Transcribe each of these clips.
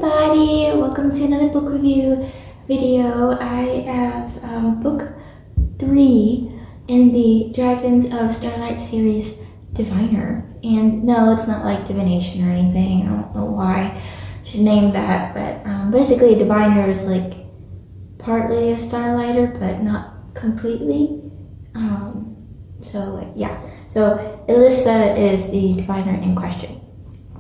everybody, welcome to another book review video. I have book 3 in the Dragons of Starlight Series, Diviner. And no, it's not like divination or anything. I don't know why she's named that, but basically a diviner is like partly a starlighter, but not completely. So Alyssa is the diviner in question.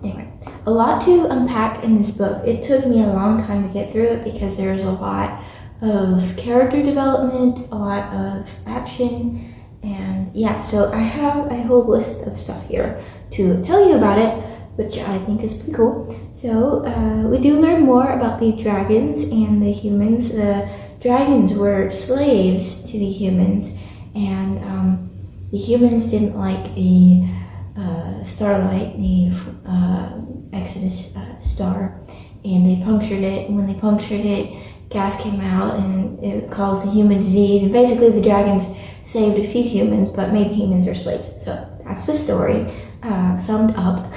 Anyway, a lot to unpack in this book. It took me a long time to get through it because there's a lot of character development, a lot of action, and yeah, so I have a whole list of stuff here to tell you about it, which I think is pretty cool. So we do learn more about the dragons and the humans. The dragons were slaves to the humans, and the humans didn't like the starlight, the Exodus star, and they punctured it. And when they punctured it, gas came out and it caused a human disease. And basically the dragons saved a few humans, but made humans their slaves. So that's the story, summed up.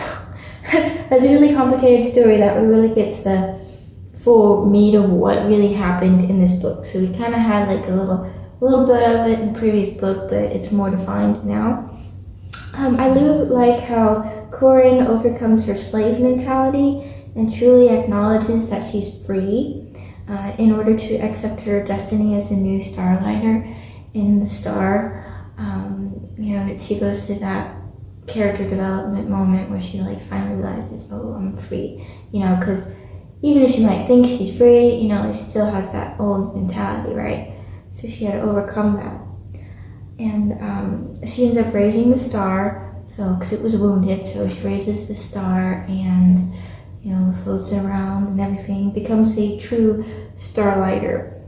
That's a really complicated story that really gets the full meat of what really happened in this book. So we kind of had like a little bit of it in the previous book, but it's more defined now. I do like how Corin overcomes her slave mentality and truly acknowledges that she's free in order to accept her destiny as a new starlighter in the star. She goes through that character development moment where she like finally realizes, oh, I'm free, because even if she might think she's free, she still has that old mentality, right? So she had to overcome that. And she ends up raising the star, because it was wounded, so she raises the star and, floats it around and everything, becomes a true starlighter.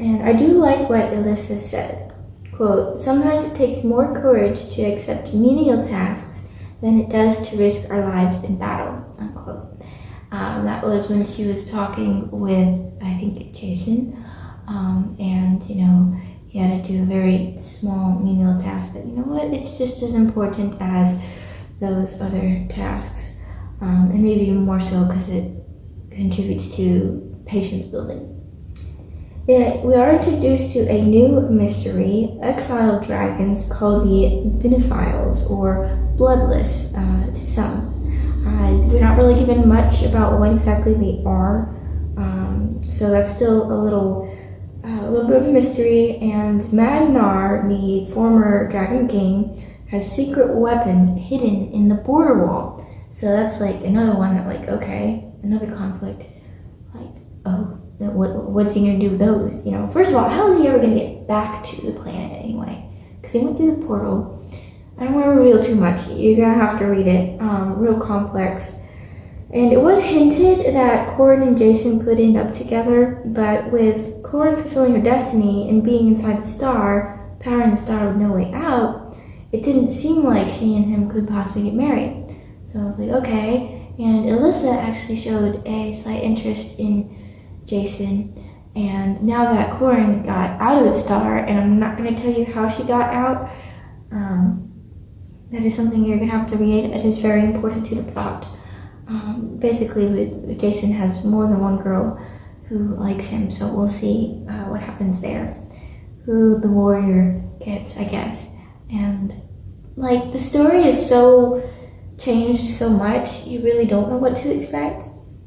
And I do like what Alyssa said, quote, "Sometimes it takes more courage to accept menial tasks than it does to risk our lives in battle," unquote. That was when she was talking with, I think, Jason, and, he had to do a very small menial task, but you know what? It's just as important as those other tasks, and maybe even more so because it contributes to patience building. Yeah, we are introduced to a new mystery, exiled dragons called the Benephiles, or Bloodless to some. We're not really given much about what exactly they are, so that's still a little bit of a mystery. And Magnar, the former Dragon King, has secret weapons hidden in the border wall. So that's like another one that, like, okay, another conflict. Like, oh, what's he gonna do with those? First of all, how is he ever gonna get back to the planet anyway? Because he went through the portal. I don't want to reveal too much. You're gonna have to read it. Real complex. And it was hinted that Corin and Jason could end up together, but with Corin fulfilling her destiny and being inside the star, powering the star with no way out, it didn't seem like she and him could possibly get married. So I was like, okay. And Alyssa actually showed a slight interest in Jason. And now that Corin got out of the star, and I'm not going to tell you how she got out, that is something you're going to have to read. It is very important to the plot. Basically, Jason has more than one girl who likes him, so we'll see what happens there. Who the warrior gets, I guess. And, like, the story is so changed so much, you really don't know what to expect.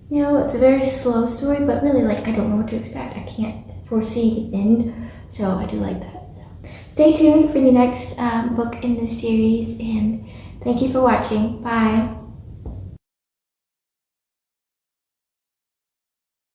It's a very slow story, but really, like, I don't know what to expect. I can't foresee the end, so I do like that. So stay tuned for the next book in this series, and thank you for watching. Bye.